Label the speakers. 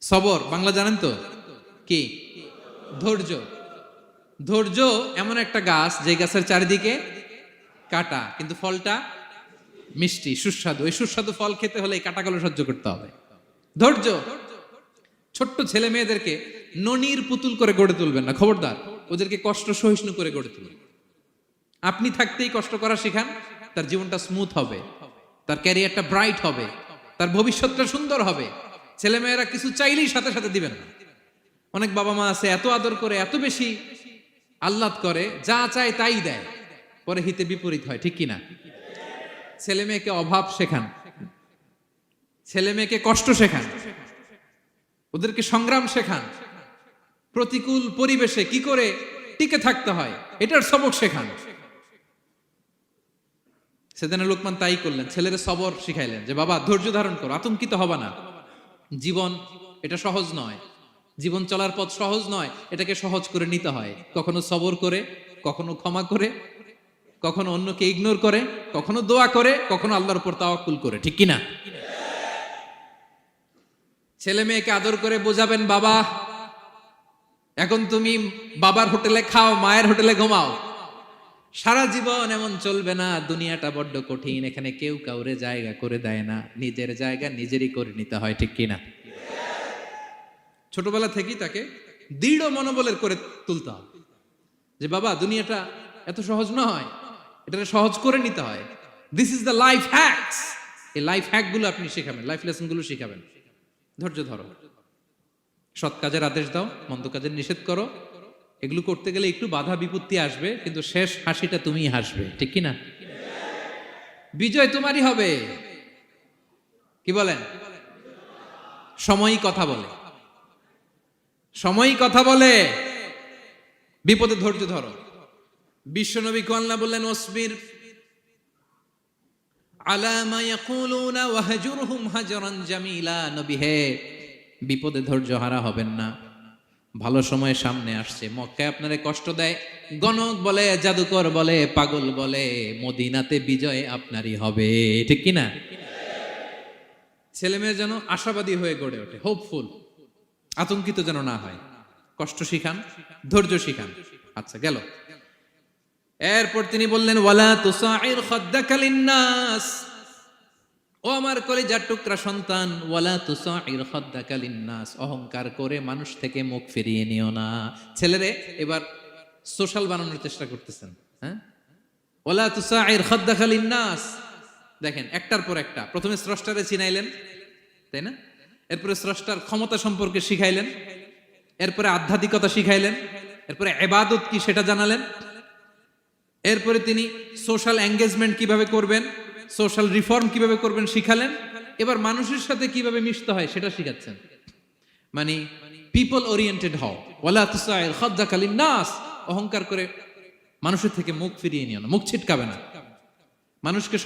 Speaker 1: সবর বাংলা জানেন তো কি? ধৈর্য। ধৈর্য এমন একটা গাছ যে গাছের চারিদিকে কাটা, কিন্তু ফলটা মিষ্টি সুস্বাদু। ওই সুস্বাদু ফল খেতে হলে এই কাটাগুলো সহ্য করতে হবে। ধৈর্য। ছোট্ট ছেলে মেয়েদেরকে ননির পুতুল করে গড়ে তুলবেন না, খবরদার। ওদেরকে কষ্ট সহিষ্ণু করে গড়ে তুলবেন। আপনি থাকতেই কষ্ট করা শিখান, তার জীবনটা স্মুথ হবে, তার ক্যারিয়ারটা ব্রাইট হবে, তার ভবিষ্যৎটা সুন্দর হবে। ছেলে মেয়েরা কিছু চাইলেই সাথে সাথে দিবেন না। অনেক বাবা মা আছে এত আদর করে, এত বেশি আহ্লাদ করে, যা চায় তাই দেয়, পরে হিতে বিপরীত হয়, ঠিক কিনা? ছেলে মেয়েকে অভাব শেখান, ছেলে মেয়েকে কষ্ট শেখান, ওদেরকে সংগ্রাম শেখান, প্রতিকূল পরিবেশে কি করে টিকে থাকতে হয় এটার সবক শেখান। সেদিন লোকমান তাই করলেন, ছেলের সবর শিখাইলেন যে বাবা ধৈর্য ধারণ করো, আতঙ্কিত হবা না। জীবন এটা সহজ নয়, জীবন চলার পথ সহজ নয়, এটাকে সহজ করে নিতে হয়। কখনো সবর করে, কখনো ক্ষমা করে, কখনো অন্যকে ইগনোর করে, কখনো দোয়া করে, কখনো আল্লাহর উপর তাওয়াক্কুল করে, ঠিক কিনা? ছেলে মেয়েকে আদর করে বোঝাবেন, বাবা এখন তুমি বাবার হোটেলে খাও, মায়ের হোটেলে ঘুমাও। সারা জীবন এমন চলবে না, দুনিয়াটা বড্ড কঠিন, এখানে কেউ কাউরে জায়গা করে দেয় না, নিজের জায়গা নিজেরই করে নিতে হয়, ঠিক কিনা? ছোটবেলা থেকেই তাকে দৃঢ় মনোবলের করে তুলতে হবে যে বাবা দুনিয়াটা এত সহজ নয়, এটা সহজ করে নিতে হয়। This is the life hacks. এই লাইফ হ্যাক গুলো আপনি শেখাবেন, লাইফ লেসন গুলো শিখাবেন। ধৈর্য ধরো, সৎ কাজের আদেশ দাও, মন্দ কাজের নিষেধ করো। এগুলো করতে গেলে একটু বাধা বিপত্তি আসবে, কিন্তু শেষ হাসিটা তুমিই হাসবে, ঠিক কিনা? বিজয় তোমারই হবে। কি বলেন? সময়ই কথা বলে, সময়ই কথা বলে। বিপদে ধৈর্য ধরো। বিশ্বনবী আল্লাহ বললেন, ওয়াসবির আলা মা ইয়াকুলুনা ওয়াহজুরহুম হাজরান জামিলা। নবী হে, বিপদে ধৈর্য হারা হবেন না। ভালো সময় সামনে আসছে, মক্কায় আপনারে কষ্ট দেয়, গণক বলে, জাদুকর বলে, পাগল বলে, মদিনাতে বিজয় আপনারই হবে, ঠিক কিনা? ছেলে মেয়ে যেন আশাবাদী হয়ে গড়ে ওঠে, হোপফুল, আতঙ্কিত যেন না হয়। কষ্ট শিখান, ধৈর্য শিখান। আচ্ছা গেল। এরপর তিনি বললেন, ওয়ালা তুসাইর খাদ্দাকা লিন্নাস। ও আমার কলিজার টুকরা সন্তান, ওয়ালা তুসাইর খাদ্দাকা লিন্নাস, অহংকার করে মানুষ থেকে মুখ ফিরিয়ে নিও না। ছেলেরে এবার সোশ্যাল বানানোর চেষ্টা করতেছেন, হ্যাঁ? ওয়ালা তুসাইর খাদ্দাকা লিন্নাস। দেখেন একটার পর একটা, প্রথমে স্রষ্টারে চিনাইলেন, তাই না? এরপরে স্রষ্টার ক্ষমতা সম্পর্কে শিখাইলেন, এরপরে আধ্যাত্মিকতা শিখাইলেন, এরপরে ইবাদত কি সেটা জানালেন, এরপরে তিনি সোশ্যাল এঙ্গেজমেন্ট কিভাবে করবেন, সোশ্যাল রিফর্ম কিভাবে করবেন শিখালেন। এবার মানুষের সাথে কিভাবে মিশতে হয় সেটা শিখাচ্ছেন। মানে পিপল ওরিয়েন্টেড হও। ওয়ালা তুসাইর খাদ্দাকা লিন্নাস, অহংকার করে মানুষের থেকে মুখ ফিরিয়ে নিও না, মুখ ছিটকাবে না, মানুষকে